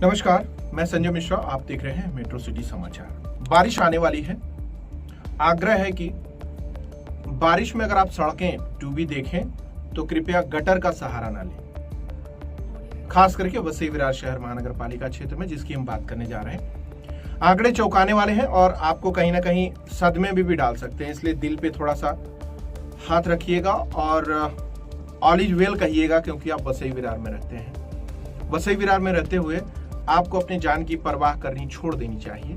नमस्कार, मैं संजय मिश्रा। आप देख रहे हैं मेट्रो सिटी समाचार। बारिश आने वाली है। आग्रह है कि बारिश में अगर आप सड़कें डूबी देखें तो कृपया गटर का सहारा ना लें, खास करके वसई विरार शहर महानगर पालिका क्षेत्र में जिसकी हम बात करने जा रहे हैं। आंकड़े चौंकाने वाले हैं और आपको कहीं ना कहीं सदमे भी डाल सकते हैं, इसलिए दिल पे थोड़ा सा हाथ रखिएगा और ऑल इज वेल कहिएगा, क्योंकि आप वसई विरार में रहते हैं। वसई विरार में रहते हुए आपको अपनी जान की परवाह करनी छोड़ देनी चाहिए,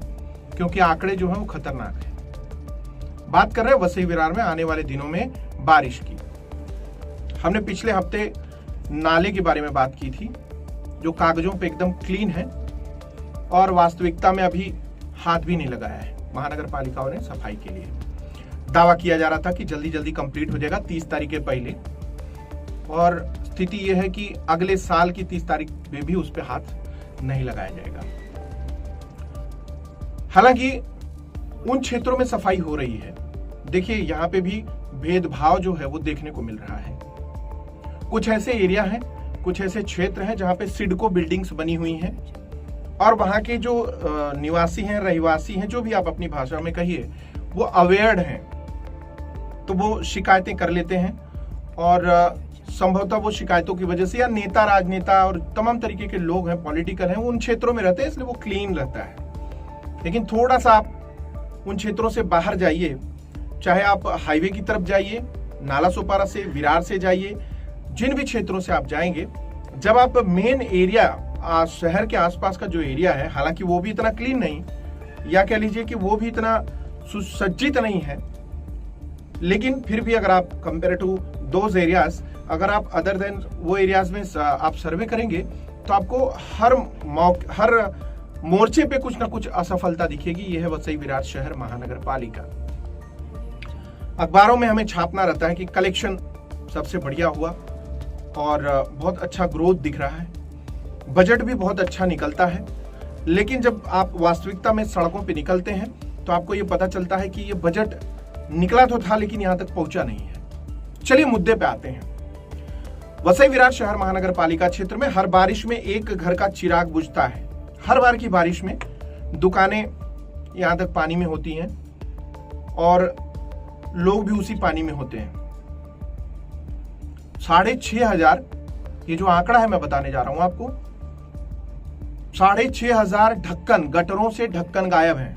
क्योंकि आंकड़े जो हैं वो खतरनाक हैं। बात कर रहे हैं वसई विरार में आने वाले दिनों में बारिश की। हमने पिछले हफ्ते नाले के बारे में बात की थी, जो कागजों पे एकदम क्लीन है और वास्तविकता में अभी हाथ भी नहीं लगाया है महानगर पालिकाओं ने सफाई के लिए। दावा किया जा रहा था कि जल्दी जल्दी कंप्लीट हो जाएगा 30 तारीख के पहले, और स्थिति यह है कि अगले साल की 30 तारीख में भी उस पर हाथ नहीं लगाया जाएगा। हालांकि उन क्षेत्रों में सफाई हो रही है। देखिए, यहां पे भी भेदभाव जो है वो देखने को मिल रहा है। कुछ ऐसे एरिया हैं, कुछ ऐसे क्षेत्र हैं जहां पे सिडको बिल्डिंग्स बनी हुई हैं और वहां के जो निवासी हैं, रहवासी हैं, जो भी आप अपनी भाषा में कहिए, वो अवेयर्ड हैं, तो वो शिकायतें कर लेते हैं और संभवतः वो शिकायतों की वजह से, या नेता, राजनेता और तमाम तरीके के लोग हैं, पॉलिटिकल हैं, वो उन क्षेत्रों में रहते हैं, इसलिए वो क्लीन रहता है। लेकिन थोड़ा सा आप उन क्षेत्रों से बाहर जाइए, चाहे आप हाईवे की तरफ जाइए, नाला सोपारा से, विरार से जाइए, जिन भी क्षेत्रों से आप जाएंगे, जब आप मेन एरिया, शहर के आसपास का जो एरिया है, हालांकि वो भी इतना क्लीन नहीं, या कह लीजिए कि वो भी इतना सुसज्जित नहीं है, लेकिन फिर भी अगर आप कंपेयर टू दोज एरियाज, अगर आप अदर देन वो एरियाज में आप सर्वे करेंगे तो आपको हर मोर्चे पे कुछ ना कुछ असफलता दिखेगी। यह है वसई विरार शहर महानगर पालिका। अखबारों में हमें छापना रहता है कि कलेक्शन सबसे बढ़िया हुआ और बहुत अच्छा ग्रोथ दिख रहा है, बजट भी बहुत अच्छा निकलता है, लेकिन जब आप वास्तविकता में सड़कों पे निकलते हैं तो आपको ये पता चलता है कि ये बजट निकला तो था लेकिन यहां तक पहुंचा नहीं है। चलिए मुद्दे पे आते हैं। वसई विरार शहर महानगर पालिका क्षेत्र में हर बारिश में एक घर का चिराग बुझता है। हर बार की बारिश में दुकानें यहां तक पानी में होती हैं और लोग भी उसी पानी में होते हैं। 6,500, ये जो आंकड़ा है मैं बताने जा रहा हूं आपको, 6,500 ढक्कन, गटरों से ढक्कन गायब हैं।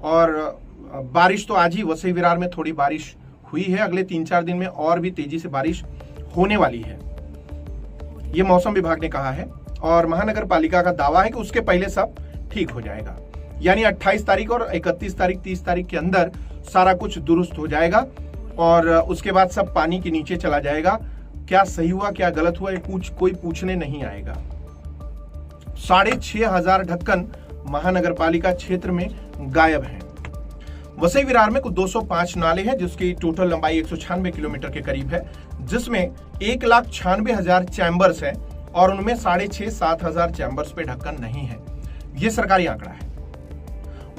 और बारिश तो आज ही वसई विरार में थोड़ी बारिश हुई है, अगले 3-4 दिन में और भी तेजी से बारिश होने वाली है, ये मौसम विभाग ने कहा है। और महानगर पालिका का दावा है कि उसके पहले सब ठीक हो जाएगा, यानी 28 तारीख और 31 तारीख, 30 तारीख के अंदर सारा कुछ दुरुस्त हो जाएगा और उसके बाद सब पानी के नीचे चला जाएगा। क्या सही हुआ, क्या गलत हुआ, ये कोई पूछने नहीं आएगा। 6,500 ढक्कन महानगर पालिका क्षेत्र में गायब हैं। वसई विरार में कुल 205 नाले हैं, जिसकी टोटल लंबाई 196 किलोमीटर के करीब है, जिसमें 1,96,000 चैम्बर्स हैं और उनमें 6,500-7,000 चैम्बर्स पे ढक्कन नहीं है। ये सरकारी आंकड़ा है।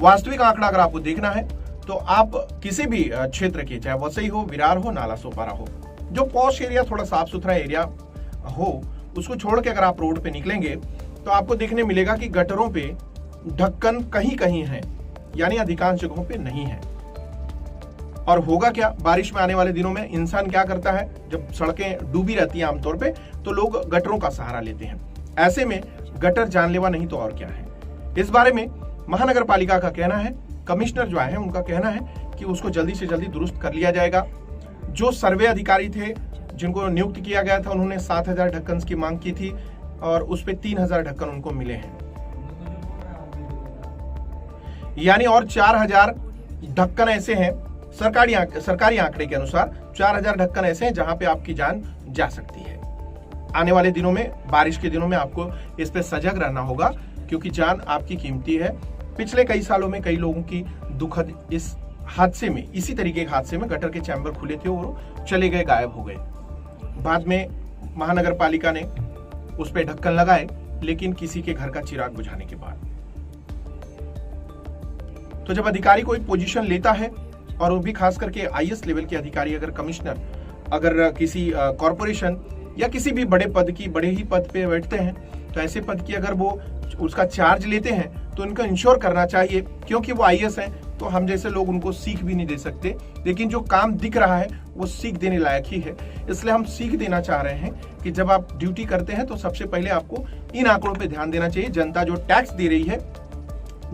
वास्तविक आंकड़ा अगर आपको देखना है तो आप किसी भी क्षेत्र के, चाहे वसई हो, विरार हो, नाला सोपारा हो, जो पॉश एरिया, थोड़ा साफ सुथरा एरिया हो, उसको छोड़ के अगर आप रोड पे निकलेंगे तो आपको देखने मिलेगा कि गटरों पे ढक्कन कहीं कहीं है, यानी अधिकांश जगहों पे नहीं है। और होगा क्या, बारिश में आने वाले दिनों में इंसान क्या करता है, जब सड़कें डूबी रहती हैं आमतौर पे, तो लोग गटरों का सहारा लेते हैं। ऐसे में गटर जानलेवा नहीं तो और क्या है। इस बारे में महानगर पालिका का कहना है, कमिश्नर जो आए हैं उनका कहना है कि उसको जल्दी से जल्दी दुरुस्त कर लिया जाएगा। जो सर्वे अधिकारी थे जिनको नियुक्त किया गया था, उन्होंने 7,000 ढक्कन की मांग की थी और उस पर 3,000 ढक्कन उनको मिले हैं, यानी और 4,000 ढक्कन ऐसे हैं, सरकारी आंकड़े के अनुसार 4,000 ढक्कन ऐसे हैं जहां पे आपकी जान जा सकती है। आने वाले दिनों में, बारिश के दिनों में आपको इस पे सजग रहना होगा, क्योंकि जान आपकी कीमती है। पिछले कई सालों में कई लोगों की दुखद इस हादसे में, इसी तरीके के हादसे में गटर के चैम्बर खुले थे और चले गए, गायब हो गए। बाद में महानगर पालिका ने उस पे ढक्कन लगाए, लेकिन किसी के घर का चिराग बुझाने के बाद। तो जब अधिकारी कोई पोजीशन लेता है, और वो भी खास करके आईएएस लेवल के अधिकारी, अगर कमिश्नर, अगर किसी कॉरपोरेशन या किसी भी बड़े ही पद पे बैठते हैं, तो ऐसे पद की अगर वो उसका चार्ज लेते हैं तो उनको इंश्योर करना चाहिए, क्योंकि वो आईएएस हैं तो हम जैसे लोग उनको सीख भी नहीं दे सकते, लेकिन जो काम दिख रहा है वो सीख देने लायक ही है। इसलिए हम सीख देना चाह रहे हैं कि जब आप ड्यूटी करते हैं तो सबसे पहले आपको इन आंकड़ों पे ध्यान देना चाहिए। जनता जो टैक्स दे रही है,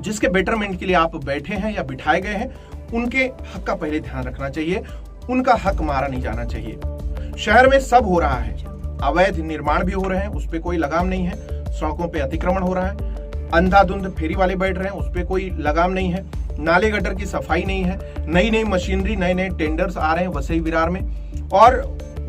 जिसके बेटरमेंट के लिए आप बैठे हैं या बिठाए गए हैं, उनके हक का पहले ध्यान रखना चाहिए, उनका हक मारा नहीं जाना चाहिए। शहर में सब हो रहा है, अवैध निर्माण भी हो रहे हैं, उस पर कोई लगाम नहीं है, सड़कों पे अतिक्रमण हो रहा है, अंधाधुंध फेरी वाले बैठ रहे हैं, उस पर कोई लगाम नहीं है, नाले गटर की सफाई नहीं है, नई नई मशीनरी, नए नए टेंडर्स आ रहे हैं वसई विरार में, और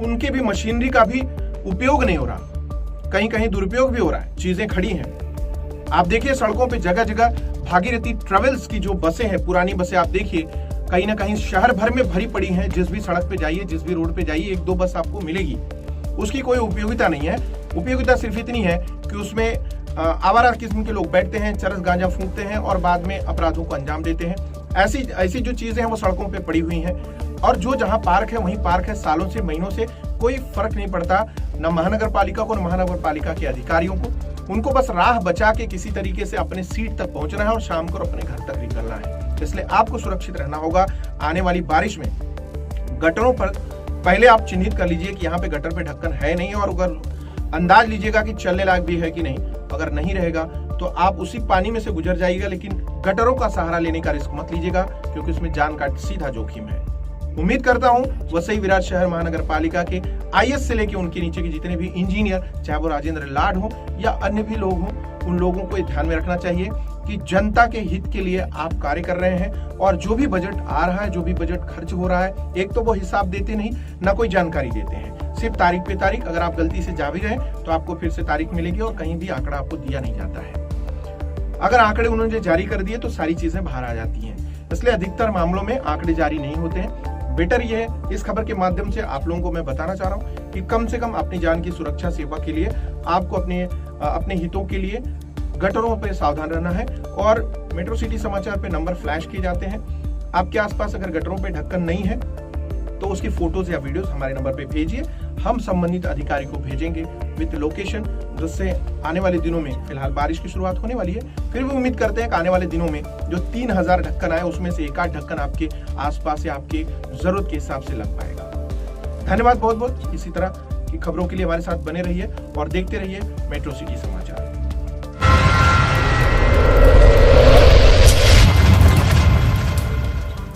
उनके भी मशीनरी का भी उपयोग नहीं हो रहा, कहीं कहीं दुरुपयोग भी हो रहा है, चीजें खड़ी हैं। आप देखिए सड़कों पे जगह जगह भागीरथी ट्रेवल्स की जो बसें हैं, पुरानी बसें आप देखिए कहीं ना कहीं शहर भर में भरी पड़ी हैं। जिस भी सड़क पे जाइए, जिस भी रोड पे जाइए, एक दो बस आपको मिलेगी, उसकी कोई उपयोगिता नहीं है। उपयोगिता सिर्फ इतनी है कि उसमें आवारा किस्म के लोग बैठते हैं, चरस गांजा फूंकते हैं और बाद में अपराधों को अंजाम देते हैं। ऐसी जो चीजें हैं वो सड़कों पे पड़ी हुई हैं, और जो जहां पार्क है वहीं पार्क है। सालों से, महीनों से कोई फर्क नहीं पड़ता, न महानगर पालिका को, न महानगर पालिका के अधिकारियों को। उनको बस राह बचा के किसी तरीके से अपने सीट तक पहुंचना है और शाम को अपने घर तक निकलना है। इसलिए आपको सुरक्षित रहना होगा। आने वाली बारिश में गटरों पर पहले आप चिन्हित कर लीजिए कि यहाँ पे गटर पे ढक्कन है नहीं, और अगर अंदाज लीजिएगा कि चलने लायक भी है कि नहीं। अगर नहीं रहेगा तो आप उसी पानी में से गुजर जाइएगा, लेकिन गटरों का सहारा लेने का रिस्क मत लीजिएगा, क्योंकि उसमें जान का सीधा जोखिम है। उम्मीद करता हूं वसई विरार शहर महानगर पालिका के आईएएस से लेके उनके नीचे के जितने भी इंजीनियर, चाहे वो राजेंद्र लाड हो या अन्य भी लोग हों, उन लोगों को ध्यान में रखना चाहिए कि जनता के हित के लिए आप कार्य कर रहे हैं। और जो भी बजट आ रहा है, जो भी बजट खर्च हो रहा है, एक तो वो हिसाब देते नहीं, ना कोई जानकारी देते हैं, सिर्फ तारीख पे तारीख। अगर आप गलती से जा भी रहे तो आपको फिर से तारीख मिलेगी और कहीं भी आंकड़ा आपको दिया नहीं जाता है। अगर आंकड़े उन्होंने जारी कर दिए तो सारी चीजें बाहर आ जाती हैं। इसलिए अधिकतर मामलों में आंकड़े जारी नहीं होते हैं। बेटर ये है, इस खबर के माध्यम से आप लोगों को मैं बताना चाह रहा हूँ कि कम से कम अपनी जान की सुरक्षा सेवा के लिए आपको अपने हितों के लिए गटरों पे सावधान रहना है। और मेट्रो सिटी समाचार पे नंबर फ्लैश किए जाते हैं। आपके आसपास अगर गटरों पे ढक्कन नहीं है तो उसकी फोटोज या वीडियोस हमारे नंबर पे भेजिए, हम संबंधित अधिकारी को भेजेंगे विद लोकेशन, जिससे आने वाले दिनों में, फिलहाल बारिश की शुरुआत होने वाली है, फिर भी उम्मीद करते हैं कि आने वाले दिनों में जो 3000 ढक्कन आए उसमें से एक आध ढक्कन आपके आसपास या आपकी जरूरत के हिसाब से लग पाएगा। धन्यवाद बहुत बहुत। इसी तरह की खबरों के लिए हमारे साथ बने रहिए और देखते रहिए मेट्रो सिटी समाचार।